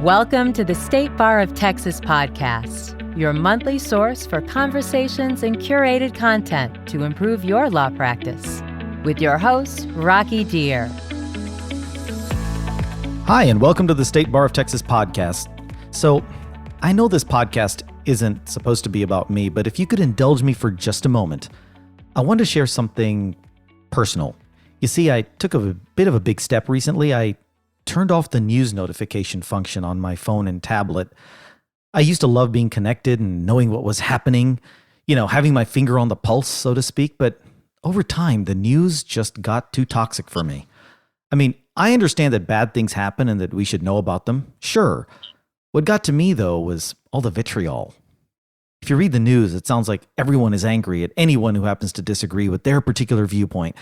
Welcome to the State Bar of Texas podcast, your monthly source for conversations and curated content to improve your law practice. With your host, Rocky Dhir. Hi, and welcome to the State Bar of Texas podcast. So, I know this podcast isn't supposed to be about me, but if you could indulge me for just a moment, I want to share something personal. You see, I took a bit of a big step recently. I turned off the news notification function on my phone and tablet. I used to love being connected and knowing what was happening, having my finger on the pulse, so to speak. But over time, the news just got too toxic for me. I mean, I understand that bad things happen and that we should know about them. Sure. What got to me, though, was all the vitriol. If you read the news, it sounds like everyone is angry at anyone who happens to disagree with their particular viewpoint.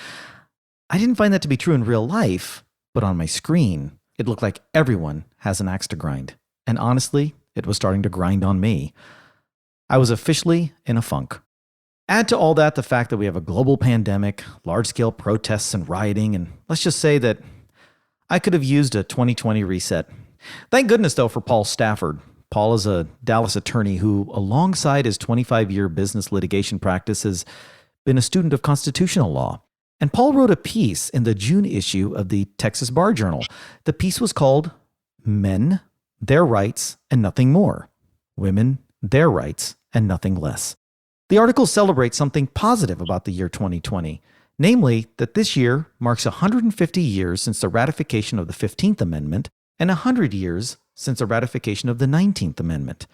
I didn't find that to be true in real life, but on my screen, it looked like everyone has an axe to grind. And honestly, it was starting to grind on me. I was officially in a funk. Add to all that the fact that we have a global pandemic, large-scale protests and rioting, and let's just say that I could have used a 2020 reset. Thank goodness, though, for Paul Stafford. Paul is a Dallas attorney who, alongside his 25-year business litigation practice, has been a student of constitutional law. And Paul wrote a piece in the June issue of the Texas Bar Journal. The piece was called Men, Their Rights, and Nothing More. Women, Their Rights, and Nothing Less. The article celebrates something positive about the year 2020, namely that this year marks 150 years since the ratification of the 15th Amendment and 100 years since the ratification of the 19th Amendment.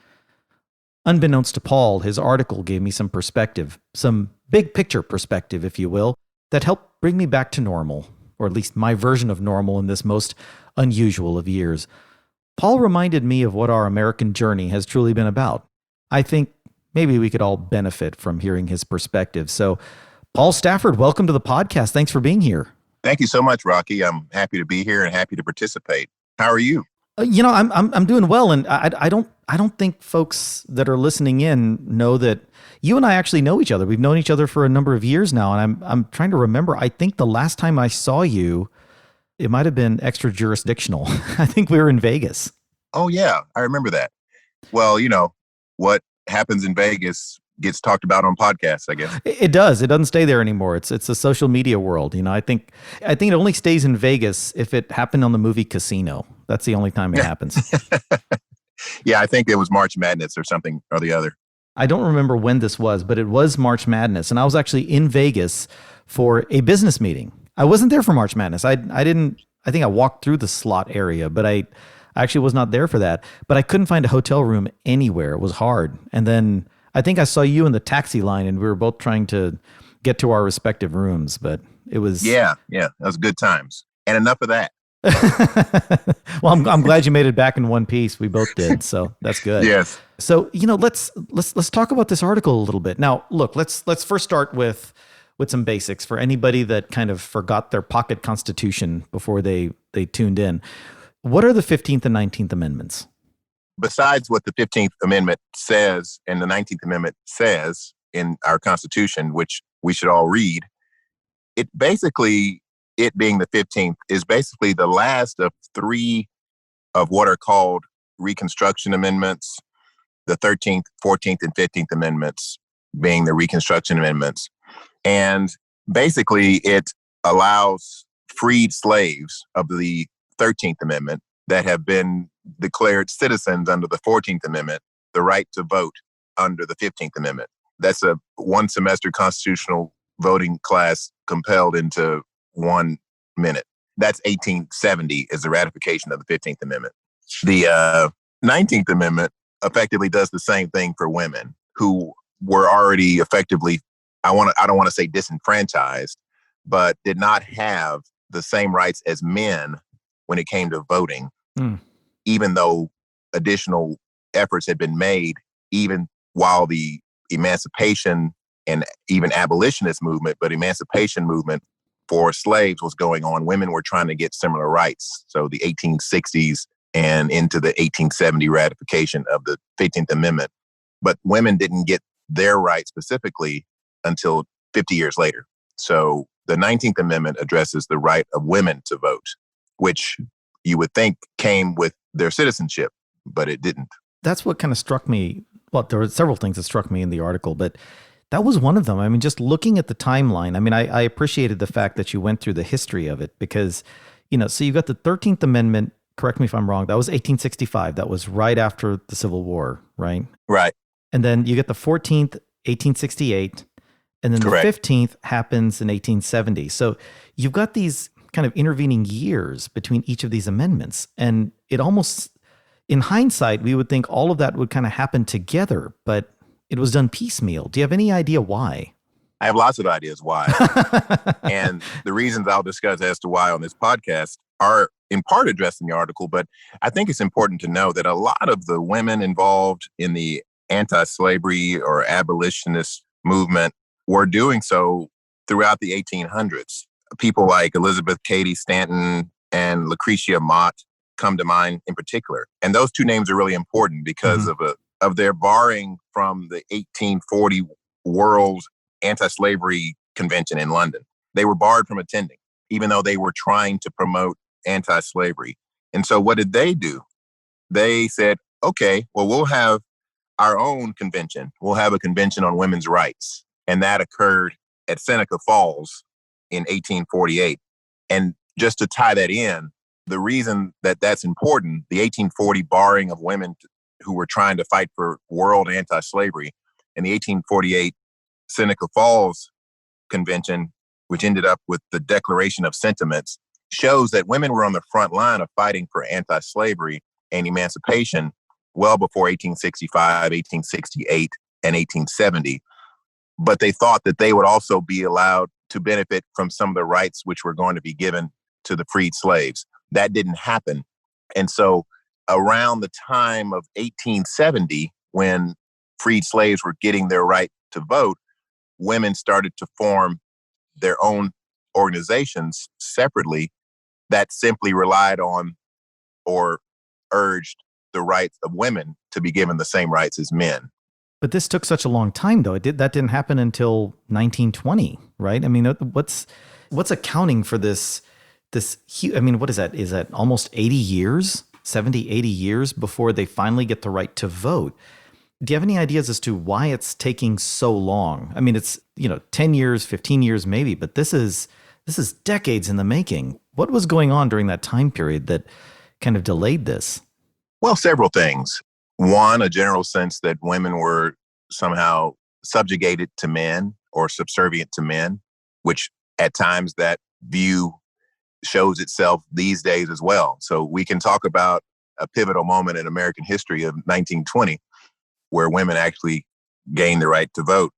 Unbeknownst to Paul, his article gave me some perspective, some big picture perspective, if you will, that helped bring me back to normal, or at least my version of normal in this most unusual of years. Paul reminded me of what our American journey has truly been about. I think maybe we could all benefit from hearing his perspective. So, Paul Stafford, welcome to the podcast. Thanks for being here. Thank you so much, Rocky. I'm happy to be here and happy to participate. How are you? I'm doing well, and I don't think folks that are listening in know that you and I actually know each other. We've known each other for a number of years now, and I'm trying to remember. I think the last time I saw you, it might have been extra jurisdictional. I think we were in Vegas. Oh yeah, I remember that. Well, what happens in Vegas gets talked about on podcasts, I guess. It does. It doesn't stay there anymore. It's a social media world. I think it only stays in Vegas if it happened on the movie Casino. That's the only time it happens. Yeah, I think it was March Madness or something or the other. I don't remember when this was, but it was March Madness. And I was actually in Vegas for a business meeting. I wasn't there for March Madness. I think I walked through the slot area, but I actually was not there for that. But I couldn't find a hotel room anywhere. It was hard. And then I think I saw you in the taxi line, and we were both trying to get to our respective rooms, but it was... Yeah, that was good times. And enough of that. Well, I'm glad you made it back in one piece. We both did, so that's good. Yes. So, let's talk about this article a little bit. Now, look, let's first start with some basics for anybody that kind of forgot their pocket constitution before they tuned in. What are the 15th and 19th Amendments? Besides what the 15th Amendment says and the 19th Amendment says in our Constitution, which we should all read, it being the 15th, is basically the last of three of what are called Reconstruction Amendments, the 13th, 14th, and 15th Amendments being the Reconstruction Amendments. And basically it allows freed slaves of the 13th Amendment that have been declared citizens under the 14th Amendment the right to vote under the 15th Amendment. That's a one semester constitutional voting class compelled into 1 minute. That's 1870 is the ratification of the 15th Amendment. The 19th Amendment effectively does the same thing for women who were already effectively, I don't want to say disenfranchised, but did not have the same rights as men when it came to voting, even though additional efforts had been made, even while the emancipation and even abolitionist movement, but emancipation movement for slaves was going on. Women were trying to get similar rights. So the 1860s and into the 1870 ratification of the 15th Amendment. But women didn't get their rights specifically until 50 years later. So the 19th Amendment addresses the right of women to vote, which you would think came with their citizenship. but it didn't. That's what kind of struck me. Well, there were several things that struck me in the article, but that was one of them. I mean, just looking at the timeline, I mean, I appreciated the fact that you went through the history of it because, so you got the 13th Amendment, correct me if I'm wrong, that was 1865. That was right after the Civil War, right? Right. And then you get the 14th, 1868, and then Correct. The 15th happens in 1870. So you've got these kind of intervening years between each of these amendments. And it almost, in hindsight, we would think all of that would kind of happen together, but it was done piecemeal. Do you have any idea why? I have lots of ideas why. And the reasons I'll discuss as to why on this podcast are in part addressed in the article, but I think it's important to know that a lot of the women involved in the anti-slavery or abolitionist movement were doing so throughout the 1800s. People like Elizabeth Cady Stanton and Lucretia Mott come to mind in particular. And those two names are really important because of their barring from the 1840 World Anti-Slavery Convention in London. They were barred from attending, even though they were trying to promote anti-slavery. And so what did they do? They said, okay, well, we'll have our own convention. We'll have a convention on women's rights. And that occurred at Seneca Falls in 1848. And just to tie that in, the reason that that's important, the 1840 barring of women who were trying to fight for world anti-slavery, and the 1848 Seneca Falls Convention, which ended up with the Declaration of Sentiments, shows that women were on the front line of fighting for anti-slavery and emancipation well before 1865, 1868, and 1870. But they thought that they would also be allowed to benefit from some of the rights which were going to be given to the freed slaves. That didn't happen. And so around the time of 1870, when freed slaves were getting their right to vote, women started to form their own organizations separately that simply relied on or urged the rights of women to be given the same rights as men. But this took such a long time, though. That didn't happen until 1920, right? I mean, what's accounting for this? I mean, what is that? Is that almost 80 years, 70, 80 years before they finally get the right to vote? Do you have any ideas as to why it's taking so long? I mean, it's 10 years, 15 years, maybe, but this is decades in the making. What was going on during that time period that kind of delayed this? Well, several things. One, a general sense that women were somehow subjugated to men or subservient to men, which at times that view shows itself these days as well. So we can talk about a pivotal moment in American history of 1920, where women actually gained the right to vote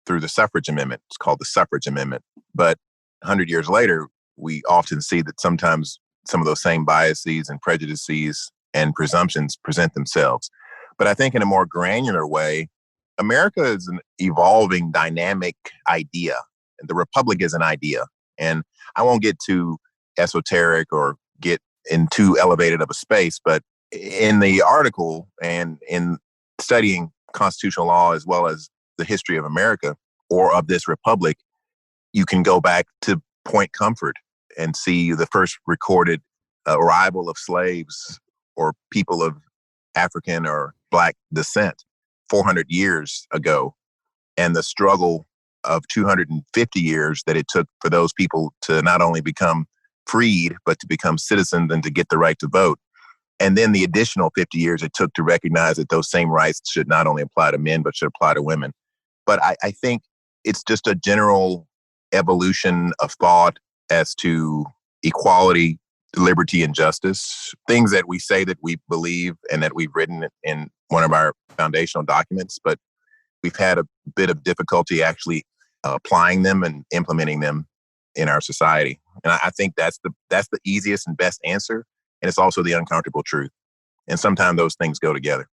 through the suffrage amendment. It's called the suffrage amendment. But 100 years later, we often see that sometimes some of those same biases and prejudices and presumptions present themselves. But I think in a more granular way, America is an evolving, dynamic idea. And the republic is an idea. And I won't get too esoteric or get in too elevated of a space, but in the article and in studying constitutional law as well as the history of America or of this republic, you can go back to Point Comfort and see the first recorded arrival of slaves or people of African or Black descent 400 years ago, and the struggle of 250 years that it took for those people to not only become freed, but to become citizens and to get the right to vote. And then the additional 50 years it took to recognize that those same rights should not only apply to men, but should apply to women. But I think it's just a general evolution of thought as to equality, liberty, and justice, things that we say that we believe and that we've written in one of our foundational documents, but we've had a bit of difficulty actually applying them and implementing them in our society. And I think that's the easiest and best answer. And it's also the uncomfortable truth. And sometimes those things go together.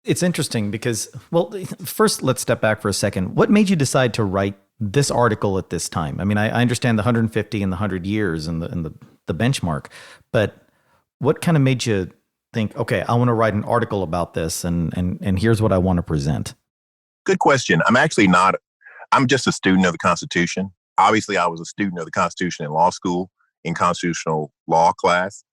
It's interesting because, well, first let's step back for a second. What made you decide to write this article at this time? I mean, I understand the 150 and the 100 years and the benchmark, but what kind of made you think, okay, I want to write an article about this and here's what I want to present? Good question. I'm just a student of the Constitution. Obviously, I was a student of the Constitution in law school, in constitutional law class,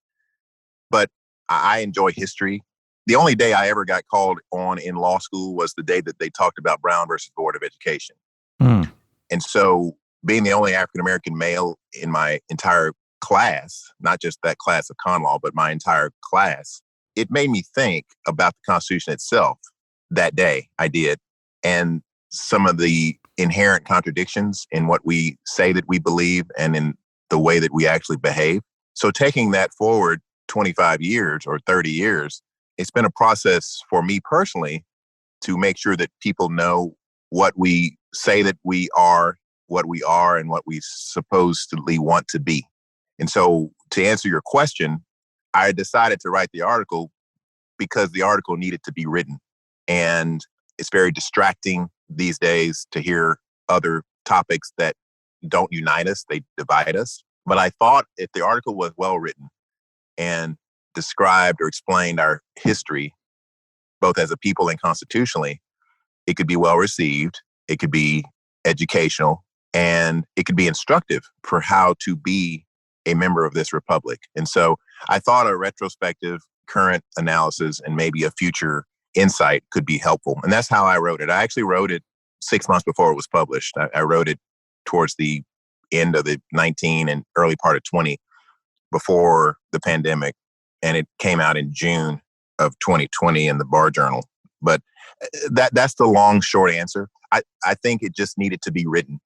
but I enjoy history. the only day I ever got called on in law school was the day that they talked about Brown versus Board of Education. Mm. And so being the only African-American male in my entire class, not just that class of con law, but my entire class, it made me think about the Constitution itself that day. I did. And some of the inherent contradictions in what we say that we believe and in the way that we actually behave. So taking that forward 25 years or 30 years, it's been a process for me personally to make sure that people know what we say that we are, and what we supposedly want to be. And so to answer your question, I decided to write the article because the article needed to be written. And it's very distracting these days to hear other topics that don't unite us, they divide us. But I thought if the article was well written and described or explained our history, both as a people and constitutionally, it could be well received, it could be educational, and it could be instructive for how to be a member of this republic. And so I thought a retrospective, current analysis, and maybe a future insight could be helpful. And that's how I wrote it. I actually wrote it 6 months before it was published. I wrote it towards the end of the 19 and early part of 20 before the pandemic. And it came out in June of 2020 in the Bar Journal. But that's the long, short answer. I think it just needed to be written.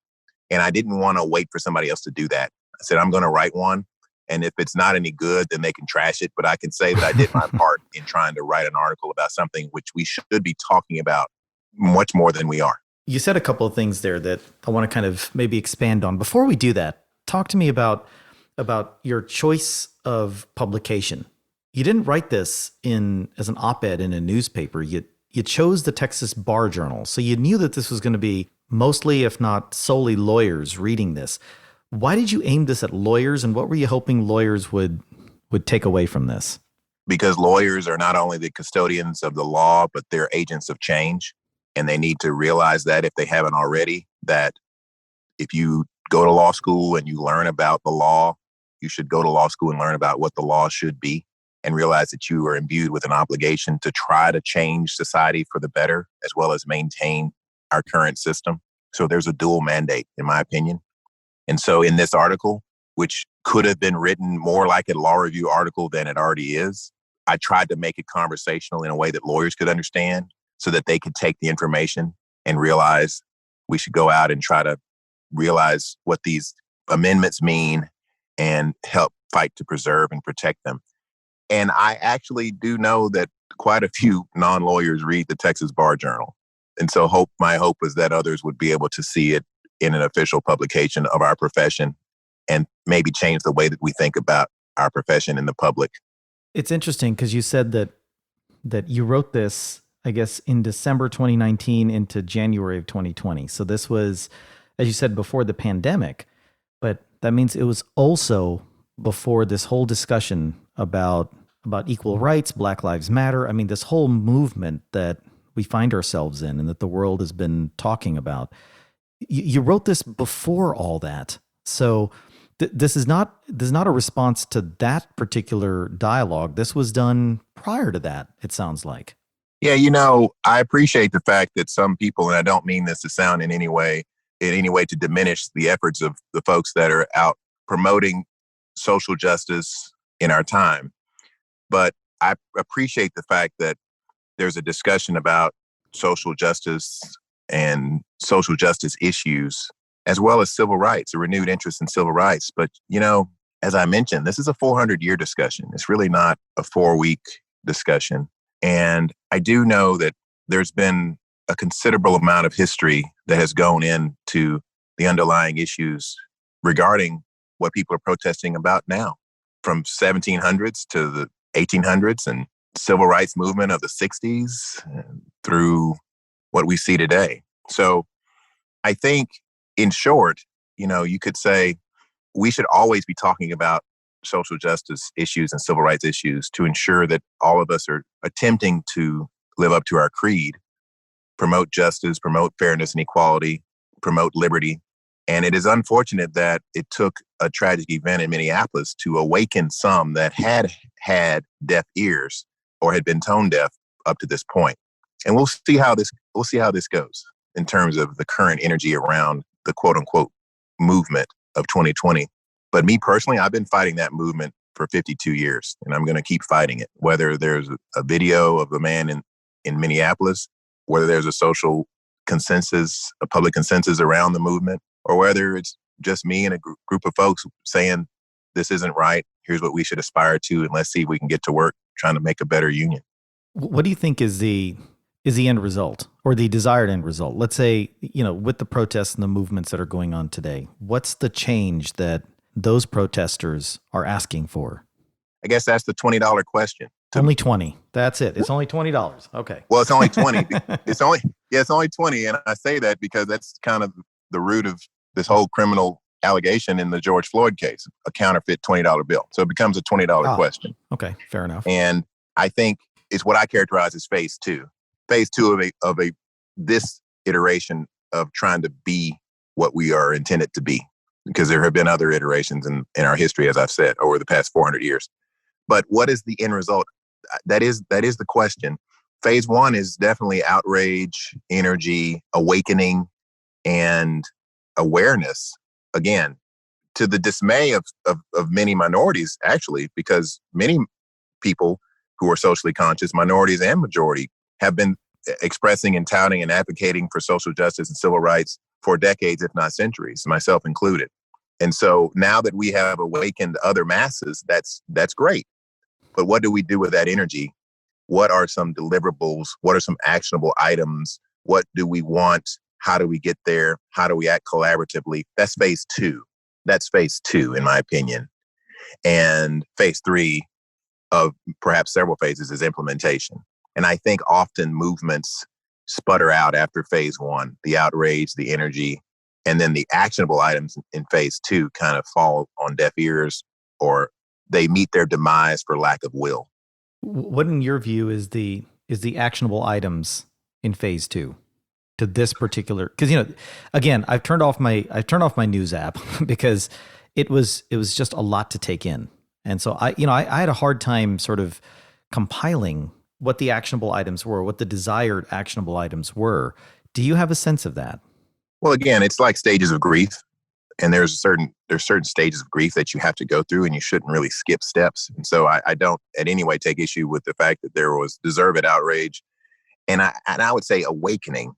And I didn't want to wait for somebody else to do that. I said, I'm going to write one. And if it's not any good, then they can trash it. But I can say that I did my part in trying to write an article about something which we should be talking about much more than we are. You said a couple of things there that I want to kind of maybe expand on. Before we do that, talk to me about your choice of publication. You didn't write this as an op-ed in a newspaper. You chose the Texas Bar Journal. So you knew that this was going to be mostly, if not solely, lawyers reading this. Why did you aim this at lawyers, and what were you hoping lawyers would take away from this? Because lawyers are not only the custodians of the law, but they're agents of change. And they need to realize that if they haven't already, that if you go to law school and you learn about the law, you should go to law school and learn about what the law should be and realize that you are imbued with an obligation to try to change society for the better, as well as maintain our current system. So there's a dual mandate, in my opinion. And so in this article, which could have been written more like a law review article than it already is, I tried to make it conversational in a way that lawyers could understand so that they could take the information and realize we should go out and try to realize what these amendments mean and help fight to preserve and protect them. And I actually do know that quite a few non-lawyers read the Texas Bar Journal. And so my hope was that others would be able to see it in an official publication of our profession and maybe change the way that we think about our profession in the public. It's interesting because you said that you wrote this, I guess, in December 2019 into January of 2020. So this was, as you said, before the pandemic, but that means it was also before this whole discussion about equal rights, Black Lives Matter. I mean, this whole movement that we find ourselves in and that the world has been talking about. You wrote this before all that. So this is not a response to that particular dialogue. This was done prior to that, it sounds like. Yeah, I appreciate the fact that some people, and I don't mean this to sound in any way to diminish the efforts of the folks that are out promoting social justice in our time. But I appreciate the fact that there's a discussion about social justice and social justice issues, as well as civil rights, a renewed interest in civil rights. But, as I mentioned, this is a 400-year discussion. It's really not a 4-week discussion. And I do know that there's been a considerable amount of history that has gone into the underlying issues regarding what people are protesting about now, from 1700s to the 1800s and civil rights movement of the 60s through what we see today. So I think, in short, you could say we should always be talking about social justice issues and civil rights issues to ensure that all of us are attempting to live up to our creed, promote justice, promote fairness and equality, promote liberty. And it is unfortunate that it took a tragic event in Minneapolis to awaken some that had deaf ears or had been tone deaf up to this point. And we'll see how this goes in terms of the current energy around the quote unquote movement of 2020. But me personally, I've been fighting that movement for 52 years, and I'm going to keep fighting it. Whether there's a video of a man in Minneapolis, whether there's a social consensus, a public consensus around the movement, or whether it's just me and a group of folks saying, this isn't right, here's what we should aspire to, and let's see if we can get to work trying to make a better union. What do you think is the end result, or the desired end result? Let's say, with the protests and the movements that are going on today, what's the change that those protesters are asking for? I guess that's the $20 question. Only 20. That's it. It's only $20. Okay. Well, it's only 20. It's only 20. And I say that because that's kind of the root of this whole criminal allegation in the George Floyd case, a counterfeit $20 bill. So it becomes a $20 question. Okay. Fair enough. And I think it's what I characterize as phase two. Phase two of this iteration of trying to be what we are intended to be, because there have been other iterations in our history, as I've said, over the past 400 years. But what is the end result? That is the question. Phase one is definitely outrage, energy, awakening, and awareness. Again, to the dismay of many minorities, actually, because many people who are socially conscious, minorities and majority, have been expressing and touting and advocating for social justice and civil rights for decades, if not centuries, myself included. And so now that we have awakened other masses, that's great. But what do we do with that energy? What are some deliverables? What are some actionable items? What do we want? How do we get there? How do we act collaboratively? That's phase two. That's phase two, in my opinion. And phase three of perhaps several phases is implementation. And I think often movements sputter out after phase one, the outrage, the energy, and then the actionable items in phase two kind of fall on deaf ears, or they meet their demise for lack of will. What, in your view, is the actionable items in phase two to this particular? Because again, I've turned off my news app because it was just a lot to take in, and so I had a hard time sort of compiling what the actionable items were, what the desired actionable items were. Do you have a sense of that? Well, again, it's like stages of grief. And there's certain stages of grief that you have to go through, and you shouldn't really skip steps. And so I don't in any way take issue with the fact that there was deserved outrage. And I would say awakening,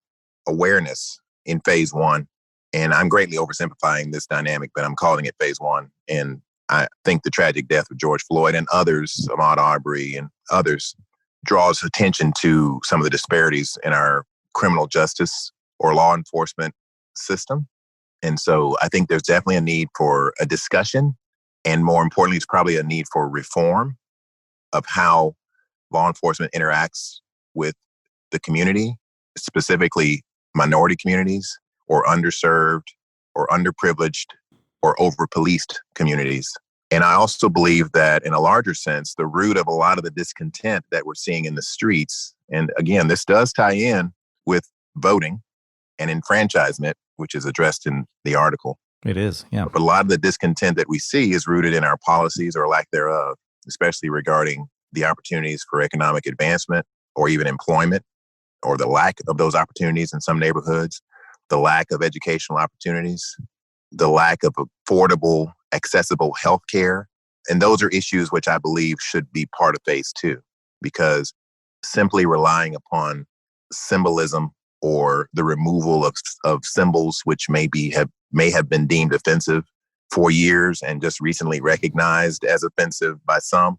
awareness in phase one. And I'm greatly oversimplifying this dynamic, but I'm calling it phase one. And I think the tragic death of George Floyd and others, Ahmaud Arbery and others, draws attention to some of the disparities in our criminal justice or law enforcement system. And so I think there's definitely a need for a discussion, and more importantly, it's probably a need for reform of how law enforcement interacts with the community, specifically minority communities or underserved or underprivileged or over-policed communities. And I also believe that in a larger sense, the root of a lot of the discontent that we're seeing in the streets, and again, this does tie in with voting and enfranchisement, which is addressed in the article. It is, yeah. But a lot of the discontent that we see is rooted in our policies or lack thereof, especially regarding the opportunities for economic advancement or even employment, or the lack of those opportunities in some neighborhoods, the lack of educational opportunities, the lack of affordable, accessible healthcare. And those are issues which I believe should be part of phase two, because simply relying upon symbolism or the removal of symbols which may have been deemed offensive for years and just recently recognized as offensive by some,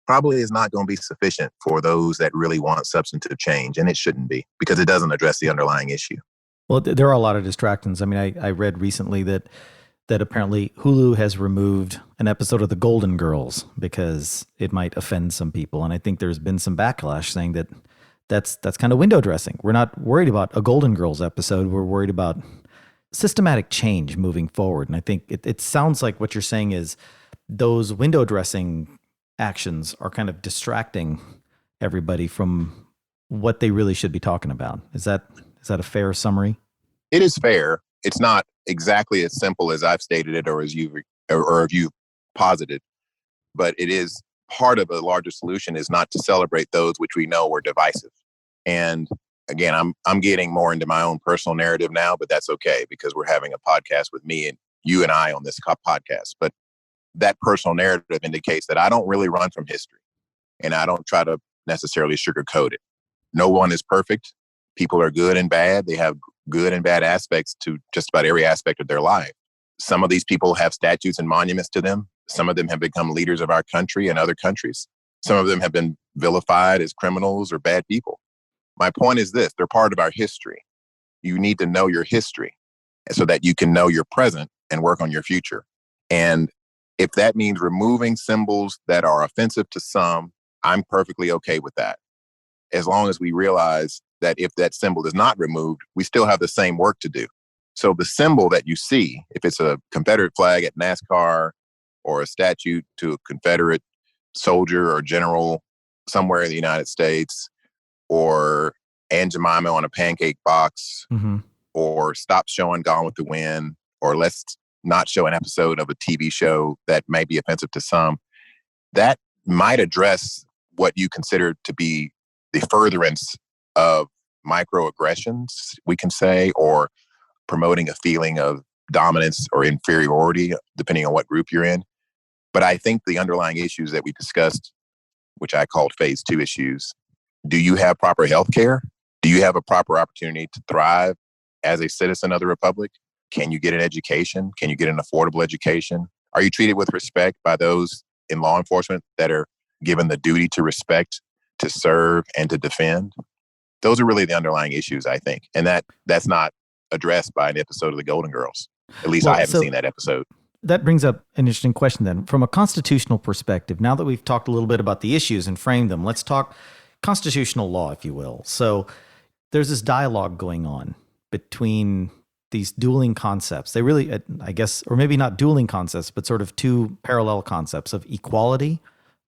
probably is not going to be sufficient for those that really want substantive change. And it shouldn't be, because it doesn't address the underlying issue. Well, there are a lot of distractions. I mean, I read recently that apparently Hulu has removed an episode of The Golden Girls because it might offend some people. And I think there's been some backlash saying that that's kind of window dressing. We're not worried about a Golden Girls episode. We're worried about systematic change moving forward. And I think it sounds like what you're saying is those window dressing actions are kind of distracting everybody from what they really should be talking about. Is that a fair summary? It is fair. It's not exactly as simple as I've stated it or as you've posited, but it is part of a larger solution is not to celebrate those which we know were divisive. And again, I'm getting more into my own personal narrative now, but that's okay because we're having a podcast with me and you and I on this podcast. But that personal narrative indicates that I don't really run from history and I don't try to necessarily sugarcoat it. No one is perfect. People are good and bad. They have good and bad aspects to just about every aspect of their life. Some of these people have statues and monuments to them. Some of them have become leaders of our country and other countries. Some of them have been vilified as criminals or bad people. My point is this, they're part of our history. You need to know your history so that you can know your present and work on your future. And if that means removing symbols that are offensive to some, I'm perfectly okay with that. As long as we realize that if that symbol is not removed, we still have the same work to do. So the symbol that you see, if it's a Confederate flag at NASCAR or a statue to a Confederate soldier or general somewhere in the United States, or Aunt Jemima on a pancake box, or stop showing Gone with the Wind, or let's not show an episode of a TV show that may be offensive to some, that might address what you consider to be the furtherance of microaggressions, we can say, or promoting a feeling of dominance or inferiority, depending on what group you're in. But I think the underlying issues that we discussed, which I called phase 2 issues, do you have proper health care? Do you have a proper opportunity to thrive as a citizen of the Republic? Can you get an education? Can you get an affordable education? Are you treated with respect by those in law enforcement that are given the duty to respect, to serve, and to defend? Those are really the underlying issues, I think. And that's not addressed by an episode of The Golden Girls. At least I haven't seen that episode. That brings up an interesting question then. From a constitutional perspective, now that we've talked a little bit about the issues and framed them, let's talk constitutional law, if you will. So there's this dialogue going on between these dueling concepts. They really, I guess, or maybe not dueling concepts, but sort of two parallel concepts of equality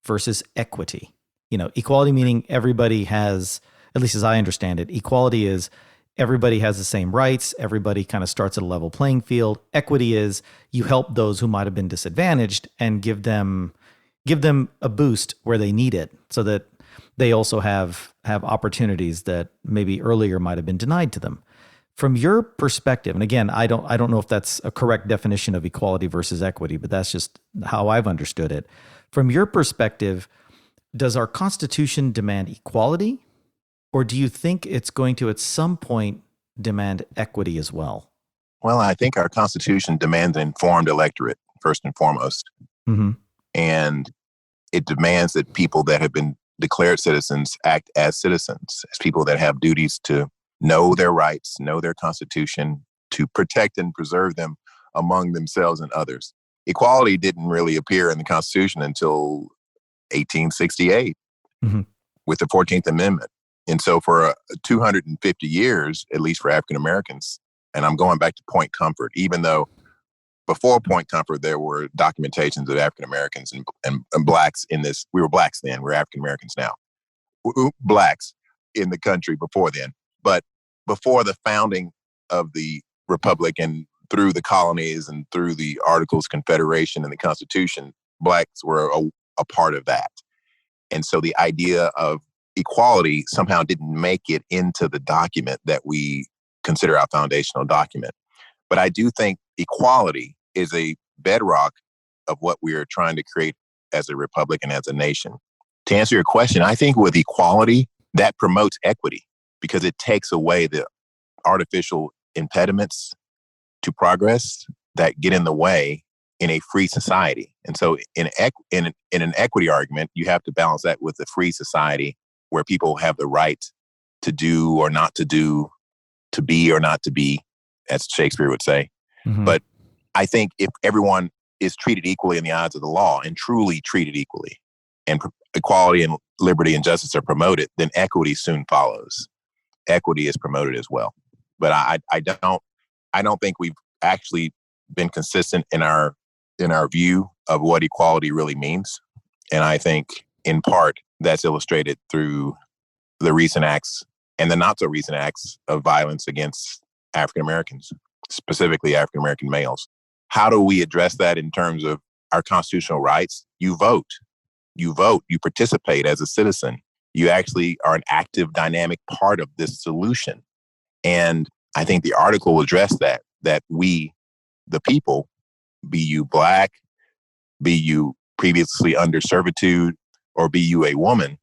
versus equity. You know, equality meaning everybody has, at least as I understand it, equality is everybody has the same rights. Everybody kind of starts at a level playing field. Equity is you help those who might have been disadvantaged and give them a boost where they need it, so that they also have opportunities that maybe earlier might have been denied to them. From your perspective, and again, I don't know if that's a correct definition of equality versus equity, but that's just how I've understood it. From your perspective, does our Constitution demand equality, or do you think it's going to at some point demand equity as well? Well, I think our Constitution demands an informed electorate, first and foremost. And it demands that people that have been declared citizens act as citizens, as people that have duties to know their rights, know their Constitution, to protect and preserve them among themselves and others. Equality didn't really appear in the Constitution until 1868 with the 14th Amendment. And so for 250 years, at least for African Americans, and I'm going back to Point Comfort, even though before Point Comfort, there were documentations of African Americans and blacks in this. We were blacks then, we're African Americans now. Blacks in the country before then. But before the founding of the Republic and through the colonies and through the Articles of Confederation and the Constitution, blacks were a part of that. And so the idea of equality somehow didn't make it into the document that we consider our foundational document. But I do think equality is a bedrock of what we are trying to create as a republic and as a nation. To answer your question, I think with equality, that promotes equity because it takes away the artificial impediments to progress that get in the way in a free society. And so in an equity argument, you have to balance that with a free society where people have the right to do or not to do, to be or not to be, as Shakespeare would say. But I think if everyone is treated equally in the eyes of the law and truly treated equally, and equality and liberty and justice are promoted, then equity soon follows. Equity is promoted as well. But I don't think we've actually been consistent in our view of what equality really means. And I think in part that's illustrated through the recent acts and the not so recent acts of violence against African Americans, specifically African American males. How do we address that in terms of our constitutional rights? You vote. You vote, you participate as a citizen. You actually are an active, dynamic part of this solution. And I think the article will address that we, the people, be you Black, be you previously under servitude, or be you a woman,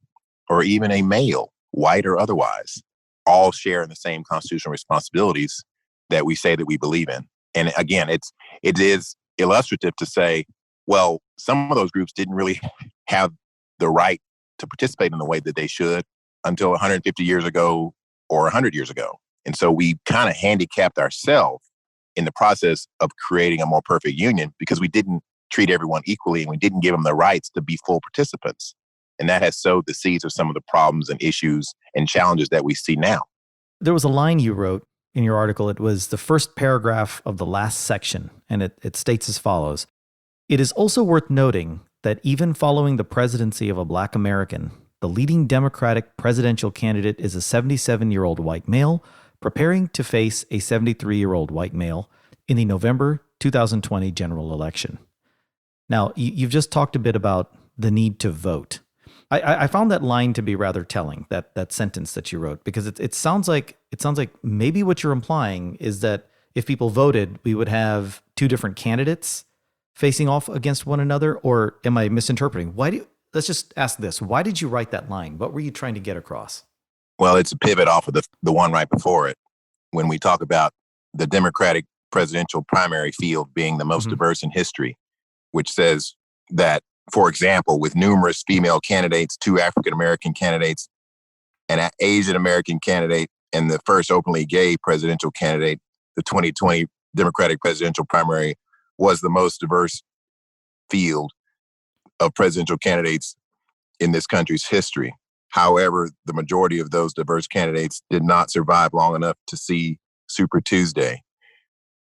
or even a male, white or otherwise, all share in the same constitutional responsibilities that we say that we believe in. And again, it is illustrative to say, well, some of those groups didn't really have the right to participate in the way that they should until 150 years ago or 100 years ago. And so we kind of handicapped ourselves in the process of creating a more perfect union because we didn't treat everyone equally and we didn't give them the rights to be full participants. And that has sowed the seeds of some of the problems and issues and challenges that we see now. There was a line you wrote in your article. It was the first paragraph of the last section, and it states as follows. It is also worth noting that even following the presidency of a Black American, the leading Democratic presidential candidate is a 77-year-old white male preparing to face a 73-year-old white male in the November 2020 general election. Now, you've just talked a bit about the need to vote. I found that line to be rather telling, that sentence that you wrote, because it sounds like maybe what you're implying is that if people voted, we would have two different candidates facing off against one another, or am I misinterpreting? Let's just ask this. Why did you write that line? What were you trying to get across? Well, it's a pivot off of the one right before it. When we talk about the Democratic presidential primary field being the most diverse in history, which says that, for example, with numerous female candidates, 2 African-American candidates, an Asian American candidate, and the first openly gay presidential candidate, the 2020 Democratic presidential primary was the most diverse field of presidential candidates in this country's history. However, the majority of those diverse candidates did not survive long enough to see Super Tuesday.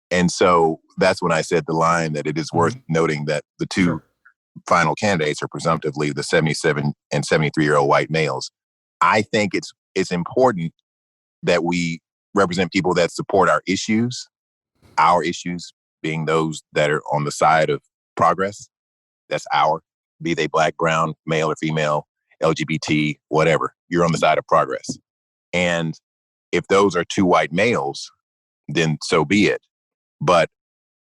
And so that's when I said the line that it is worth noting that the two final candidates are presumptively the 77 and 73-year-old white males. I think it's important that we represent people that support our issues being those that are on the side of progress. That's be they Black, brown, male or female, LGBT, whatever. You're on the side of progress. And if those are 2 white males, then so be it. But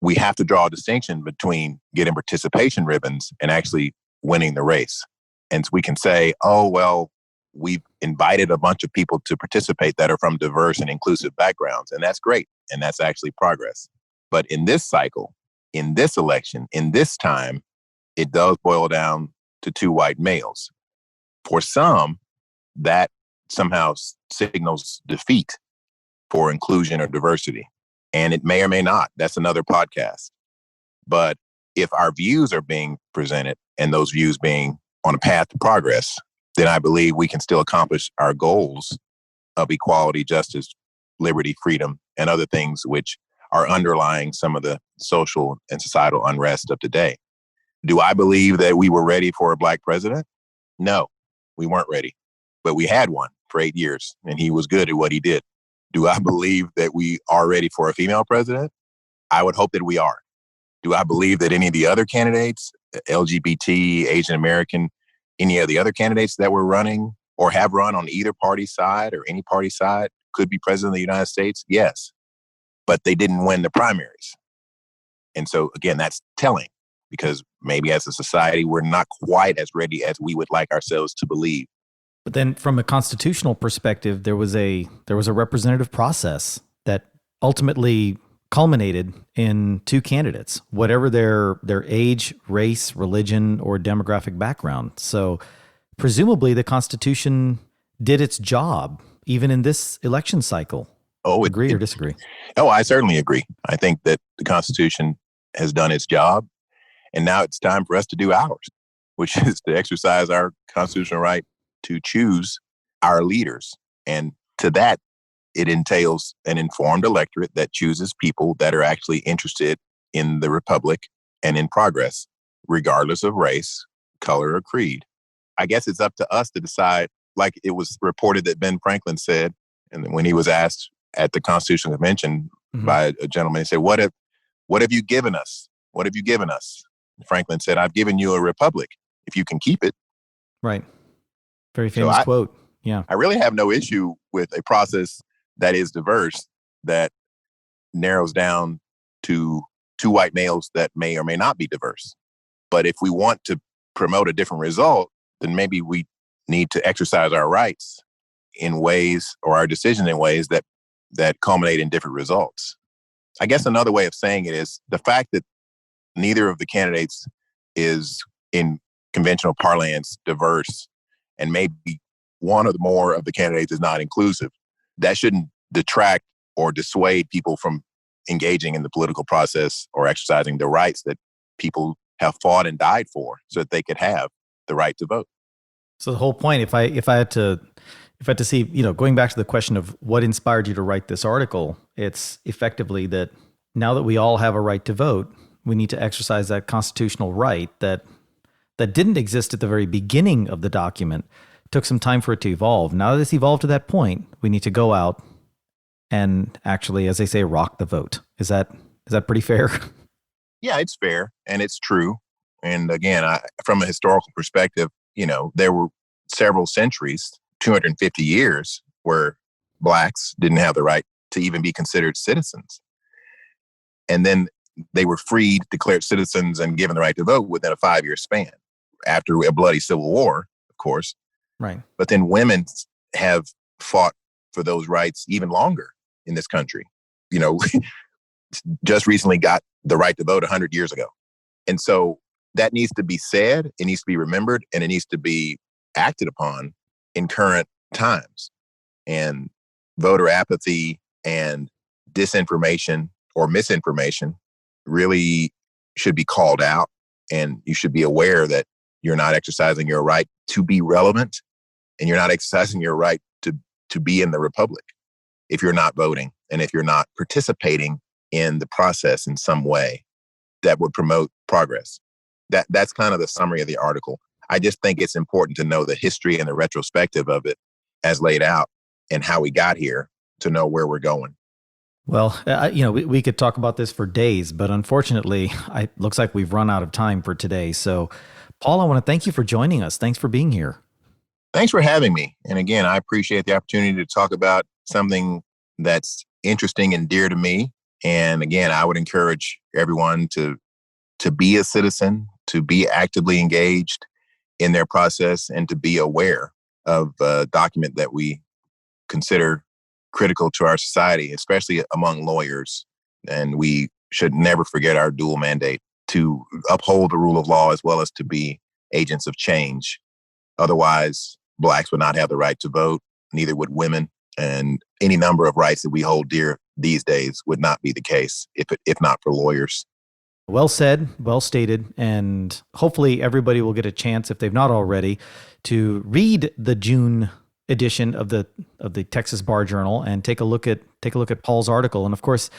we have to draw a distinction between getting participation ribbons and actually winning the race. And so we can say, oh, well, we've invited a bunch of people to participate that are from diverse and inclusive backgrounds. And that's great. And that's actually progress. But in this cycle, in this election, in this time, it does boil down to 2 white males. For some, that somehow signals defeat for inclusion or diversity. And it may or may not. That's another podcast. But if our views are being presented and those views being on a path to progress, then I believe we can still accomplish our goals of equality, justice, liberty, freedom, and other things which are underlying some of the social and societal unrest of today. Do I believe that we were ready for a Black president? No, we weren't ready. But we had one for 8 years, and he was good at what he did. Do I believe that we are ready for a female president? I would hope that we are. Do I believe that any of the other candidates, LGBT, Asian American, any of the other candidates that were running or have run on either party side or any party side could be president of the United States? Yes. But they didn't win the primaries. And so, again, that's telling because maybe as a society, we're not quite as ready as we would like ourselves to believe. But then from a constitutional perspective, there was a representative process that ultimately culminated in 2 candidates, whatever their age, race, religion, or demographic background. So presumably the Constitution did its job, even in this election cycle. Agree or disagree? Oh, I certainly agree. I think that the Constitution has done its job, and now it's time for us to do ours, which is to exercise our constitutional right to choose our leaders. And to that, it entails an informed electorate that chooses people that are actually interested in the republic and in progress, regardless of race, color, or creed. I guess it's up to us to decide, like it was reported that Ben Franklin said, and when he was asked at the Constitutional Convention by a gentleman, he said, what have you given us? What have you given us? Franklin said, I've given you a republic. If you can keep it, Right. Very famous quote. Yeah. I really have no issue with a process that is diverse, that narrows down to two white males that may or may not be diverse. But if we want to promote a different result, then maybe we need to exercise our rights in ways, or our decision in ways that culminate in different results. I guess another way of saying it is the fact that neither of the candidates is, in conventional parlance, diverse, and maybe one or more of the candidates is not inclusive. That shouldn't detract or dissuade people from engaging in the political process or exercising the rights that people have fought and died for, so that they could have the right to vote. So the whole point, if I had to see, going back to the question of what inspired you to write this article, it's effectively that now that we all have a right to vote, we need to exercise that constitutional right that didn't exist at the very beginning of the document. It took some time for it to evolve. Now that it's evolved to that point, we need to go out and actually, as they say, rock the vote. Is that pretty fair? Yeah, it's fair and it's true. And again, from a historical perspective, there were several centuries, 250 years, where Blacks didn't have the right to even be considered citizens. And then they were freed, declared citizens, and given the right to vote within a 5-year span after a bloody civil war, of course. Right. But then women have fought for those rights even longer in this country. Just recently got the right to vote 100 years ago. And so that needs to be said, it needs to be remembered, and it needs to be acted upon in current times. And voter apathy and disinformation or misinformation really should be called out, and you should be aware that you're not exercising your right to be relevant, and you're not exercising your right to be in the republic if you're not voting and if you're not participating in the process in some way that would promote progress. That's kind of the summary of the article. I just think it's important to know the history and the retrospective of it as laid out and how we got here to know where we're going. Well, we could talk about this for days, but unfortunately, it looks like we've run out of time for today. So, Paul, I want to thank you for joining us. Thanks for being here. Thanks for having me. And again, I appreciate the opportunity to talk about something that's interesting and dear to me. And again, I would encourage everyone to be a citizen, to be actively engaged in their process, and to be aware of a document that we consider critical to our society, especially among lawyers. And we should never forget our dual mandate to uphold the rule of law as well as to be agents of change. Otherwise, Blacks would not have the right to vote, neither would women, and any number of rights that we hold dear these days would not be the case if not for lawyers. Well said, well stated, and hopefully everybody will get a chance, if they've not already, to read the June edition of the Texas Bar Journal and take a look at Paul's article. And of course,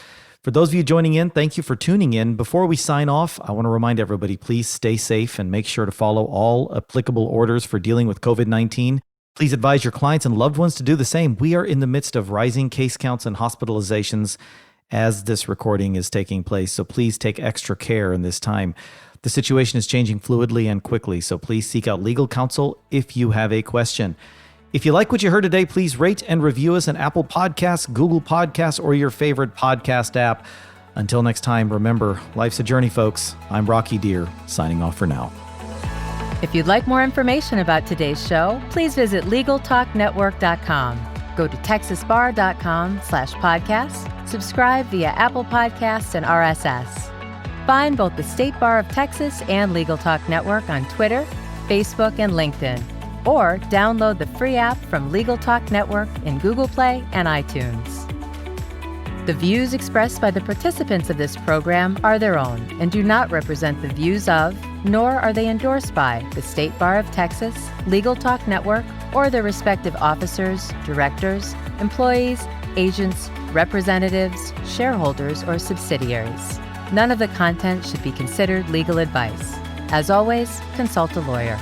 for those of you joining in, thank you for tuning in. Before we sign off, I want to remind everybody, please stay safe and make sure to follow all applicable orders for dealing with COVID-19. Please advise your clients and loved ones to do the same. We are in the midst of rising case counts and hospitalizations as this recording is taking place, so please take extra care in this time. The situation is changing fluidly and quickly, so please seek out legal counsel if you have a question. If you like what you heard today, please rate and review us on Apple Podcasts, Google Podcasts, or your favorite podcast app. Until next time, remember, life's a journey, folks. I'm Rocky Dhir, signing off for now. If you'd like more information about today's show, please visit LegalTalkNetwork.com. Go to TexasBar.com/podcast, subscribe via Apple Podcasts and RSS. Find both the State Bar of Texas and Legal Talk Network on Twitter, Facebook, and LinkedIn. Or download the free app from Legal Talk Network in Google Play and iTunes. The views expressed by the participants of this program are their own and do not represent the views of, nor are they endorsed by, the State Bar of Texas, Legal Talk Network, or their respective officers, directors, employees, agents, representatives, shareholders, or subsidiaries. None of the content should be considered legal advice. As always, consult a lawyer.